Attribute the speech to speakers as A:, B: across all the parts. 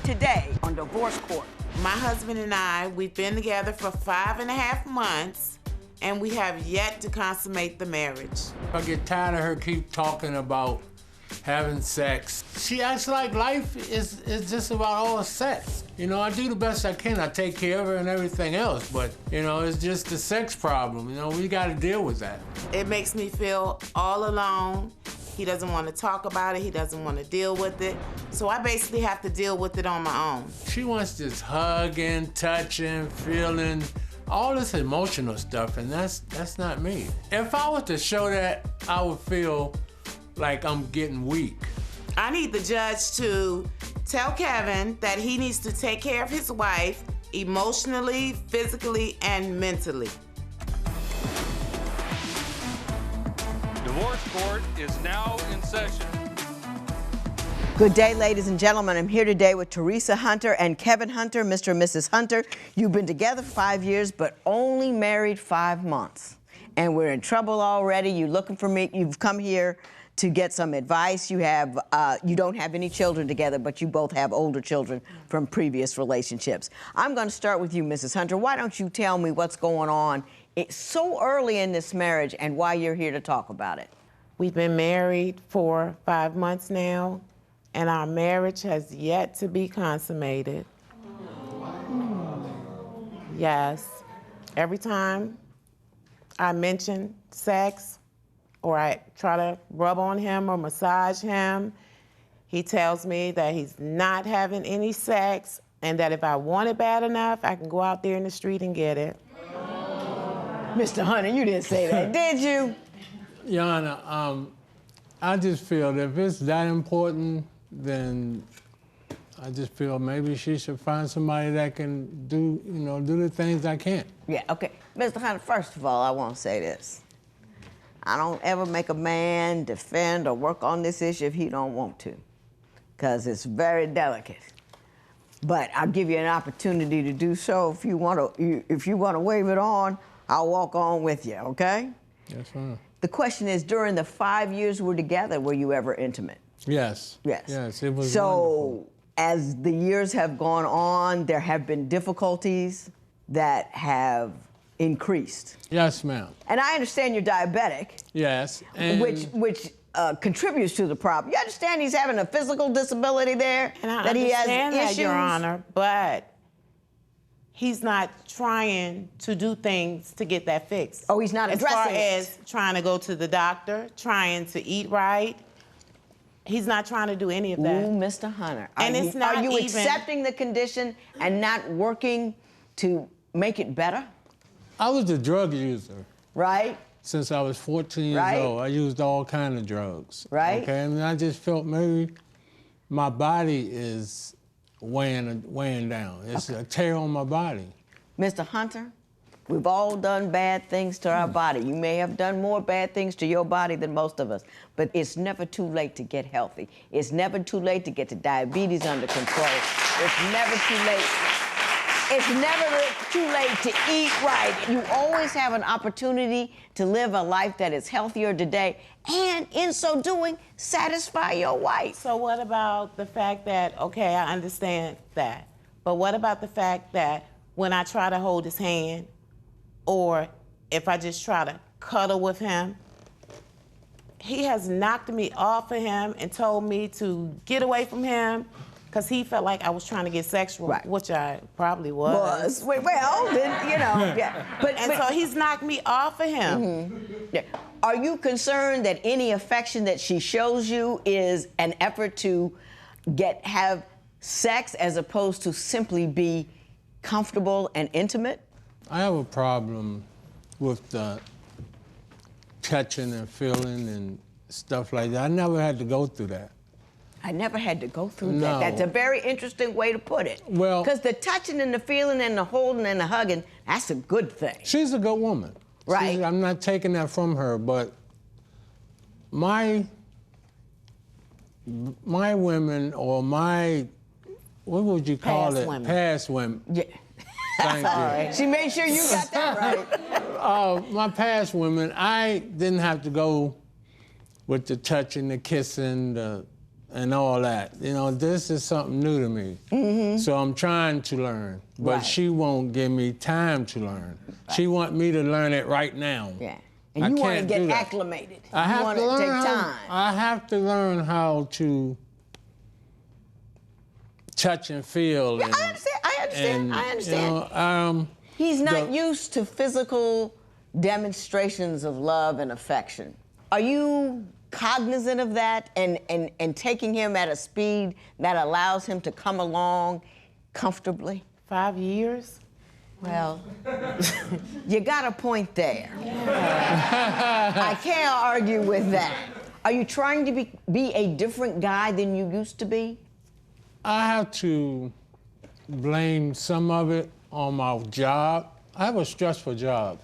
A: today on Divorce Court.
B: My husband and I, we've been together for 5.5 months, and we have yet to consummate the marriage.
C: I get tired of her keep talking about having sex. She acts like life is just about all sex. You know, I do the best I can. I take care of her and everything else, but, you know, it's just the sex problem. You know, we got to deal with that.
B: It makes me feel all alone. He doesn't want to talk about it. He doesn't want to deal with it. So I basically have to deal with it on my own.
C: She wants this hugging, touching, feeling, all this emotional stuff, and that's not me. If I was to show that, I would feel like I'm getting weak.
B: I need the judge to tell Kevin that he needs to take care of his wife emotionally, physically, and mentally.
D: Divorce Court is now in session.
A: Good day, ladies and gentlemen. I'm here today with Theresa Hunter and Kevin Hunter. Mr. and Mrs. Hunter, you've been together for 5 years, but only married 5 months. And we're in trouble already. You're looking for me. You've come here to get some advice. You don't have any children together, but you both have older children from previous relationships. I'm going to start with you, Mrs. Hunter. Why don't you tell me what's going on so early in this marriage and why you're here to talk about it?
B: We've been married for 5 months now, and our marriage has yet to be consummated. Yes. Every time I mention sex, or I try to rub on him or massage him, he tells me that he's not having any sex and that if I want it bad enough, I can go out there in the street and get it.
A: Mr. Hunter, you didn't say that, did you?
C: Your Honor, I just feel that if it's that important, then I just feel maybe she should find somebody that can do the things I can't.
A: Yeah, okay. Mr. Hunter, first of all, I want to say this. I don't ever make a man defend or work on this issue if he don't want to, because it's very delicate. But I'll give you an opportunity to do so. If you want to wave it on, I'll walk on with you, okay?
C: Yes, ma'am.
A: The question is, during the 5 years we're together, were you ever intimate?
C: Yes.
A: Yes.
C: Yes, it was
A: So,
C: wonderful.
A: as the years have gone on, there have been difficulties that have increased.
C: Yes, ma'am.
A: And I understand you're diabetic.
C: Yes. And
A: Which contributes to the problem. You understand he's having a physical disability there?
B: And I
A: that he has
B: understand that,
A: issues?
B: Your Honor, but he's not trying to do things to get that fixed.
A: Oh, he's not addressing it.
B: As far as trying to go to the doctor, trying to eat right, he's not trying to do any of that.
A: Ooh, Mr. Hunter.
B: And it's not
A: Are you
B: even
A: accepting the condition and not working to make it better?
C: I was a drug user.
A: Right?
C: Since I was 14 years
A: Right.
C: old. I used all kinds of drugs.
A: Right.
C: Okay, and I just felt maybe my body is weighing down. It's a tear on my body.
A: Mr. Hunter, we've all done bad things to our body. You may have done more bad things to your body than most of us, but it's never too late to get healthy. It's never too late to get the diabetes under control. It's never too late. It's never too late to eat right. You always have an opportunity to live a life that is healthier today, and in so doing, satisfy your wife.
B: So what about the fact that, okay, I understand that, but what about the fact that when I try to hold his hand, or if I just try to cuddle with him, he has knocked me off of him and told me to get away from him because he felt like I was trying to get sexual,
A: Right.
B: which I probably was.
A: Well, then, yeah. But
B: So he's knocked me off of him.
A: Mm-hmm. Yeah. Are you concerned that any affection that she shows you is an effort to have sex as opposed to simply be comfortable and intimate?
C: I have a problem with the touching and feeling and stuff like that. I never had to go through that.
A: I never had to go through
C: No.
A: that. That's a very interesting way to put it.
C: Well,
A: because the touching and the feeling and the holding and the hugging, that's a good thing.
C: She's a good woman.
A: Right.
C: I'm not taking that from her, but my women or what would you call
B: Past
C: it?
B: women.
C: Past women.
A: Yeah.
C: Thank you.
A: She made sure you got that right.
C: My past women, I didn't have to go with the touching, the kissing, the and all that. You know, this is something new to me. So I'm trying to learn, but
A: Right.
C: she won't give me time to learn. She want me to learn it right now.
A: Yeah.
C: I
A: And you want to
C: can't
A: get
C: do that.
A: acclimated.
C: I
A: You
C: have
A: want
C: to
A: to
C: learn
A: take
C: how,
A: time.
C: I have to learn how to touch and feel.
A: Yeah,
C: and,
A: I understand. I understand.
C: You know,
A: He's not
C: the-
A: used to physical demonstrations of love and affection. Are you cognizant of that and taking him at a speed that allows him to come along comfortably?
B: 5 years?
A: Well, you got a point there. I can't argue with that. Are you trying to be a different guy than you used to be?
C: I have to blame some of it on my job. I have a stressful job.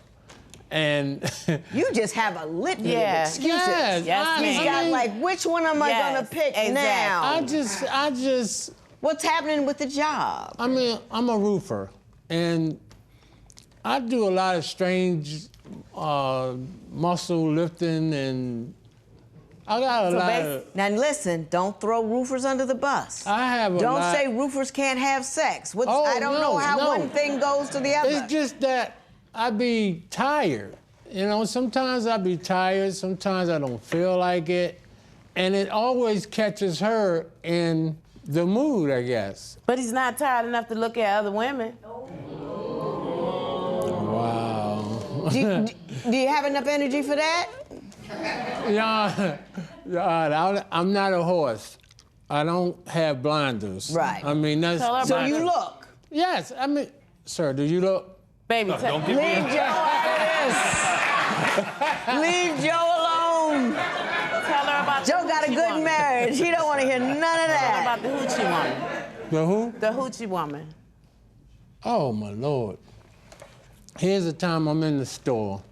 C: And
A: You just have a litany
B: Yeah.
A: of excuses.
C: Yes,
B: Yes,
A: He's
B: ma'am.
A: got like, which one am I
B: Yes,
A: gonna pick
B: exactly.
A: now?
C: I just,
A: What's happening with the job?
C: I mean, I'm a roofer, and I do a lot of strange muscle lifting, and I got a lot of.
A: Now listen, don't throw roofers under the bus.
C: I have a
A: Don't
C: lot.
A: say roofers can't have sex.
C: Oh,
A: I don't know how
C: no.
A: one thing goes to the other.
C: It's just that I be tired. You know, sometimes I be tired, sometimes I don't feel like it, and it always catches her in the mood, I guess.
B: But he's not tired enough to look at other women.
C: Wow.
A: do you have enough energy for that?
C: Yeah, I'm not a horse. I don't have blinders.
A: Right.
C: I mean, that's.
B: Tell her
A: So
B: about
A: you
B: it.
A: look.
C: Yes, I mean, sir, do you look?
B: Baby,
C: Don't
B: tell
C: give me
A: Leave Joe out of this. Leave Joe alone.
B: her about
A: Joe
B: the
A: got a
B: hoochie
A: good
B: woman.
A: marriage. He don't want to hear none of
B: Tell her
A: that.
B: about the hoochie woman.
C: The who?
B: The hoochie woman.
C: Oh, my Lord. Here's a time I'm in the store,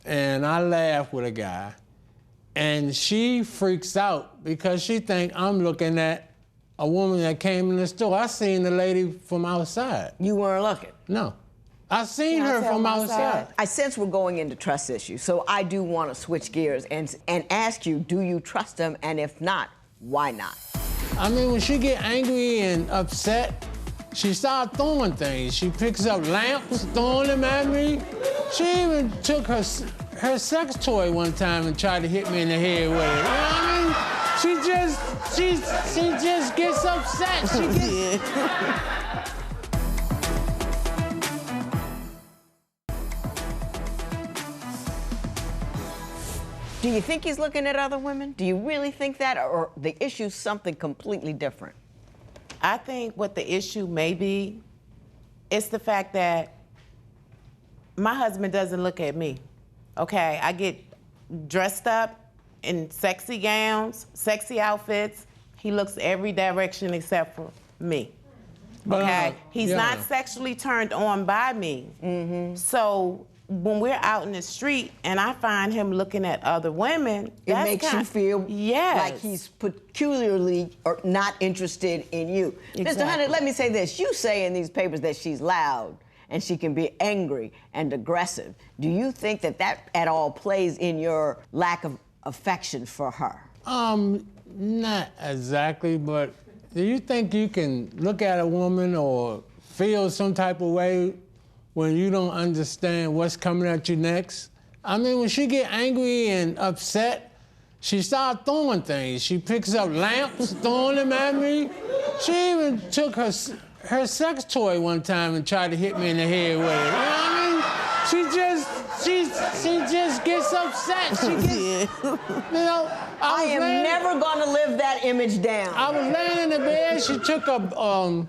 C: and I laugh with a guy, and she freaks out because she think I'm looking at a woman that came in the store. I seen the lady from outside.
A: You weren't looking.
C: No. I seen
B: Can I
C: her
B: tell
C: from
B: my
C: outside.
B: side?
A: I sense we're going into trust issues, so I do want to switch gears and ask you, do you trust him? And if not, why not?
C: I mean, when she get angry and upset, she start throwing things. She picks up lamps, throwing them at me. She even took her sex toy one time and tried to hit me in the head with it. You know what I mean? She just gets upset. She gets.
A: Do you think he's looking at other women? Do you really think that, or the issue's something completely different?
B: I think what the issue may be, it's the fact that my husband doesn't look at me. Okay, I get dressed up in sexy gowns, sexy outfits. He looks every direction except for me. Okay, he's
C: yeah.
B: not sexually turned on by me. So when we're out in the street and I find him looking at other women,
A: It
B: that's
A: makes you feel
B: yes.
A: like he's peculiarly or not interested in you. Mr.
B: Exactly.
A: Hunter, let me say this. You say in these papers that she's loud and she can be angry and aggressive. Do you think that that at all plays in your lack of affection for her?
C: Not exactly, but do you think you can look at a woman or feel some type of way when you don't understand what's coming at you next? I mean, when she get angry and upset, she starts throwing things. She picks up lamps, throwing them at me. She even took her sex toy one time and tried to hit me in the head with it. You know what I mean? She just gets upset. She gets, you know.
A: I am never going to live that image down.
C: I was laying in the bed. She took up one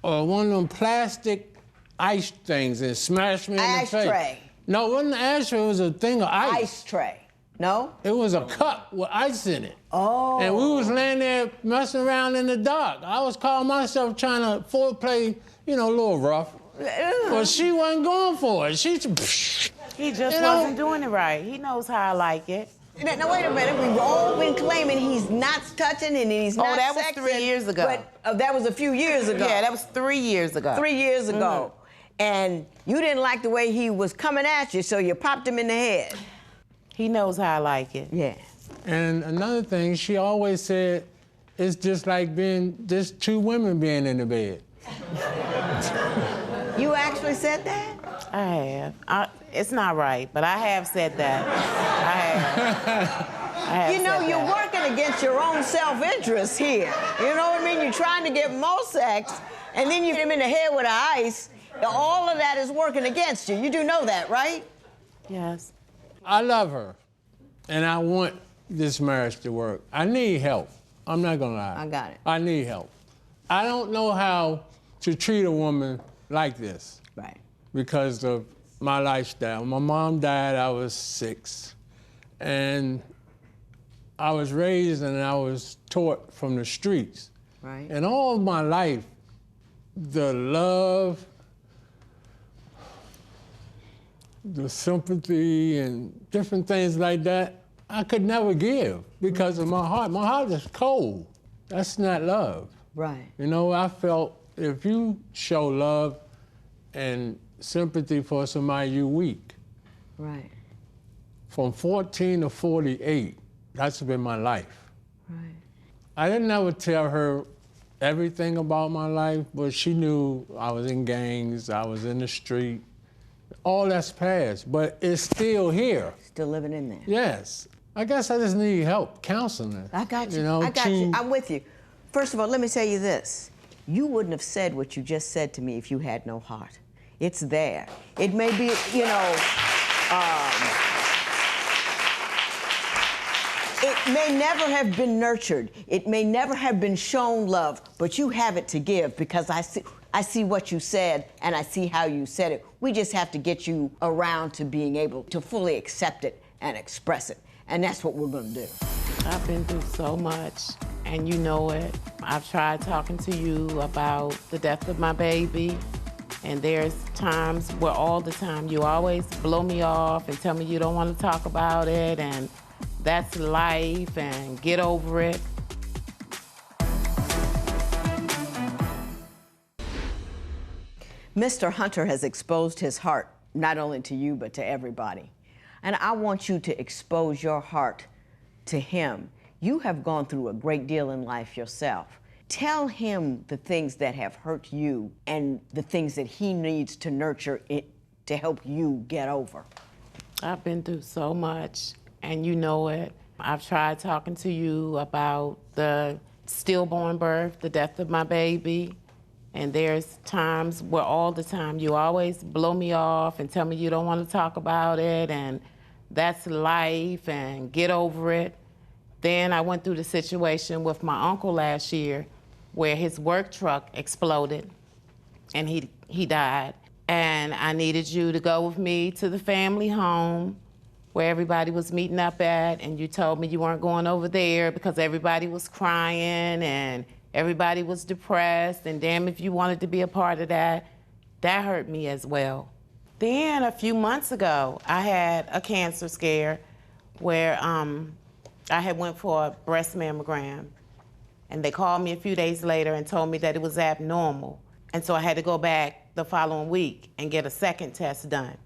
C: of them plastic ice things and smashed me in the face.
A: Ashtray.
C: No, it wasn't an ashtray. It was a thing of ice.
A: Ice tray. No?
C: It was a cup with ice in it.
A: Oh.
C: And we was laying there messing around in the dark. I was calling myself trying to foreplay, you know, a little rough. But she wasn't going for it.
B: He just
C: You know-
B: wasn't doing it right. He knows how I like it.
A: Now, wait a minute. We've all been claiming he's not touching and he's not
B: that was
A: sexing,
B: 3 years ago.
A: But that was a few years ago.
B: Yeah, that was 3 years ago.
A: 3 years ago. And you didn't like the way he was coming at you, so you popped him in the head.
B: He knows how I like it.
A: Yeah.
C: And another thing, she always said it's just like just two women being in the bed.
A: You actually said that?
B: I have. It's not right, but I have said that. I have
A: You know,
B: said
A: you're
B: that.
A: working against your own self-interest here. You know what I mean? You're trying to get more sex, and then you hit him in the head with ice. All of that is working against you. You do know that, right?
B: Yes.
C: I love her, and I want this marriage to work. I need help. I'm not gonna lie.
A: I got it.
C: I need help. I don't know how to treat a woman like this.
A: Right.
C: Because of my lifestyle. My mom died, I was 6. And I was raised and I was taught from the streets.
A: Right.
C: And all of my life, the love, the sympathy, and different things like that, I could never give because of my heart. My heart is cold. That's not love.
A: Right.
C: You know, I felt if you show love and sympathy for somebody, you weak.
A: Right.
C: From 14 to 48, that's been my life.
A: Right.
C: I didn't ever tell her everything about my life, but she knew I was in gangs, I was in the street. All that's past, but it's still here.
A: Still living in there.
C: Yes. I guess I just need help, counseling.
A: I got you.
C: You know,
A: I got you. I'm with you. First of all, let me tell you this. You wouldn't have said what you just said to me if you had no heart. It's there. It may be, you know, it may never have been nurtured. It may never have been shown love, but you have it to give because I see what you said and I see how you said it. We just have to get you around to being able to fully accept it and express it. And that's what we're going to do.
B: I've been through so much, and you know it. I've tried talking to you about the death of my baby, and there's times where all the time you always blow me off and tell me you don't want to talk about it, and that's life, and get over it.
A: Mr. Hunter has exposed his heart, not only to you, but to everybody. And I want you to expose your heart to him. You have gone through a great deal in life yourself. Tell him the things that have hurt you and the things that he needs to nurture it to help you get over.
B: I've been through so much, and you know it. I've tried talking to you about the stillborn birth, the death of my baby, and there's times where all the time you always blow me off and tell me you don't want to talk about it, and that's life, and get over it. Then I went through the situation with my uncle last year where his work truck exploded and he died. And I needed you to go with me to the family home where everybody was meeting up at, and you told me you weren't going over there because everybody was crying and everybody was depressed, and damn if you wanted to be a part of that. That hurt me as well. Then a few months ago, I had a cancer scare where I had went for a breast mammogram, and they called me a few days later and told me that it was abnormal. And so I had to go back the following week and get a second test done.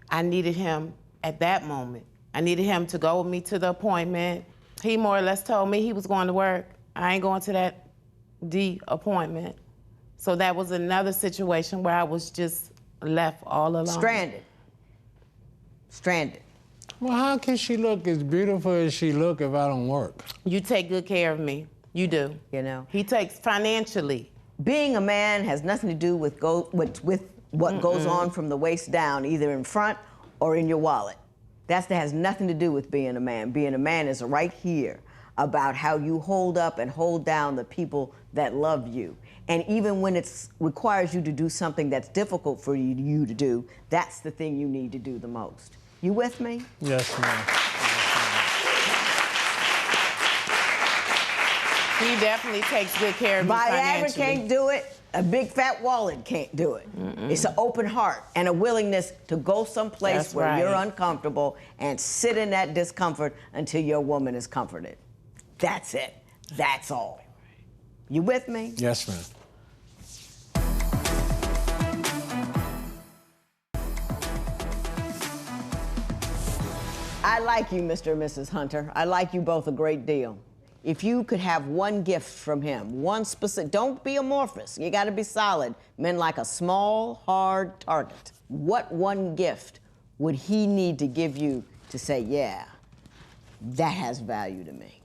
B: I needed him at that moment. I needed him to go with me to the appointment. He more or less told me he was going to work. I ain't going to that D appointment. So that was another situation where I was just left all alone.
A: Stranded. Stranded.
C: Well, how can she look as beautiful as she look if I don't work?
B: You take good care of me. You do.
A: You know.
B: He takes financially.
A: Being a man has nothing to do with what goes on from the waist down, either in front or in your wallet. That has nothing to do with being a man. Being a man is right here about how you hold up and hold down the people that love you. And even when it requires you to do something that's difficult for you to do, that's the thing you need to do the most. You with me?
C: Yes, ma'am.
B: He definitely takes good care of me financially.
A: Viagra can't do it. A big fat wallet can't do it. It's an open heart and a willingness to go someplace
B: That's
A: where you're
B: right.
A: uncomfortable and sit in that discomfort until your woman is comforted. That's it. That's all. You with me?
C: Yes, ma'am.
A: I like you, Mr. and Mrs. Hunter. I like you both a great deal. if you could have one gift from him, one specific, don't be amorphous, you gotta be solid. Men like a small, hard target. What one gift would he need to give you to say, yeah, that has value to me?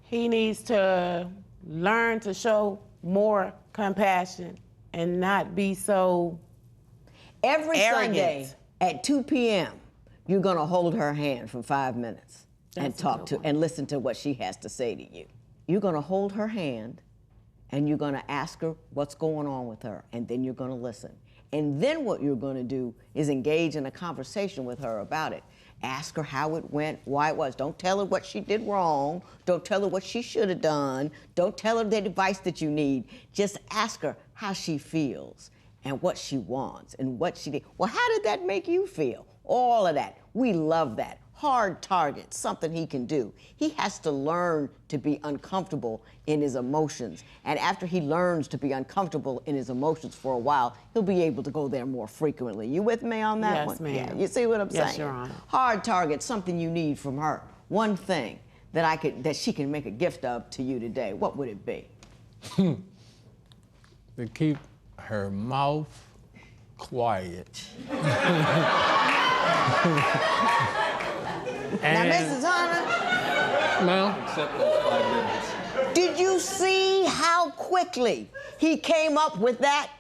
B: He needs to learn to show more compassion and not be so
A: Every
B: arrogant.
A: Sunday at 2 p.m., you're gonna hold her hand for 5 minutes and
B: That's a
A: talk
B: good
A: to
B: one.
A: and listen to what she has to say to you. You're gonna hold her hand and you're gonna ask her what's going on with her, and then you're gonna listen. And then what you're gonna do is engage in a conversation with her about it. Ask her how it went, why it was. Don't tell her what she did wrong. Don't tell her what she should have done. Don't tell her the advice that you need. Just ask her how she feels and what she wants and what she did. Well, how did that make you feel? All of that. We love that. Hard target, something he can do. He has to learn to be uncomfortable in his emotions. And after he learns to be uncomfortable in his emotions for a while, he'll be able to go there more frequently. You with me on that
B: Yes,
A: one?
B: ma'am.
A: Yeah, you see what I'm
B: Yes,
A: saying?
B: Your Honor.
A: Hard target, something you need from her. One thing that she can make a gift of to you today. What would it be?
C: To keep her mouth quiet.
A: Now, Mrs. Hunter,
C: Ma'am?
D: Accept those 5 minutes.
A: did you see how quickly he came up with that?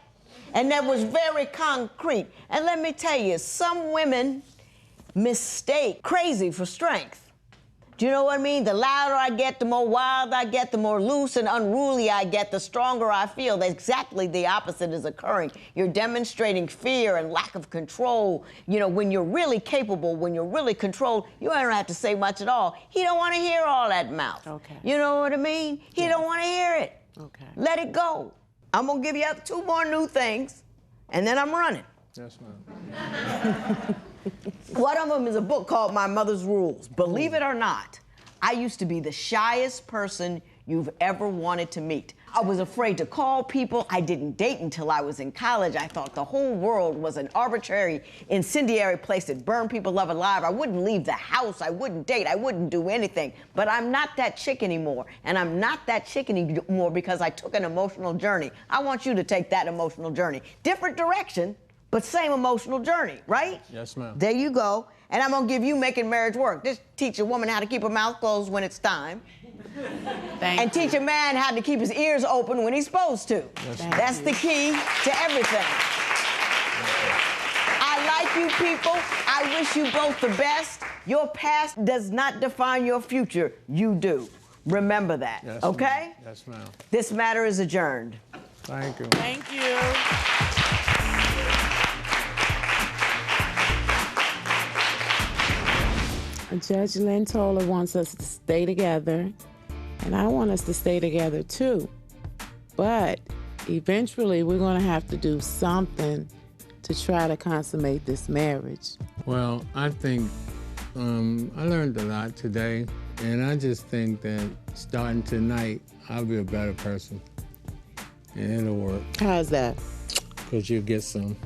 A: And that was very concrete. And let me tell you, some women mistake crazy for strength. Do you know what I mean? The louder I get, the more wild I get, the more loose and unruly I get, the stronger I feel. Exactly the opposite is occurring. You're demonstrating fear and lack of control. You know, when you're really capable, when you're really controlled, you don't have to say much at all. He don't want to hear all that mouth.
B: Okay.
A: You know what I mean? He don't want to hear it.
B: Okay.
A: Let it go. I'm gonna give you 2 more new things, and then I'm running.
C: Yes, ma'am.
A: One of them is a book called My Mother's Rules. Believe it or not, I used to be the shyest person you've ever wanted to meet. I was afraid to call people. I didn't date until I was in college. I thought the whole world was an arbitrary, incendiary place that burned people up alive. I wouldn't leave the house. I wouldn't date. I wouldn't do anything. But I'm not that chick anymore. And I'm not that chick anymore because I took an emotional journey. I want you to take that emotional journey. Different direction, but same emotional journey, right?
C: Yes, ma'am.
A: There you go. And I'm gonna give you Making Marriage Work. This teach a woman how to keep her mouth closed when it's time.
B: Thank
A: And
B: you.
A: teach a man how to keep his ears open when he's supposed to. That's the key to everything. I like you people. I wish you both the best. Your past does not define your future. You do. Remember that,
C: Yes,
A: okay?
C: ma'am. Yes, ma'am.
A: This matter is adjourned.
C: Thank you.
B: Thank you. Judge Lynn Toller wants us to stay together, and I want us to stay together too. But eventually, we're going to have to do something to try to consummate this marriage.
C: Well, I think I learned a lot today, and I just think that starting tonight, I'll be a better person, and it'll work,
B: How's that?
C: because you'll get some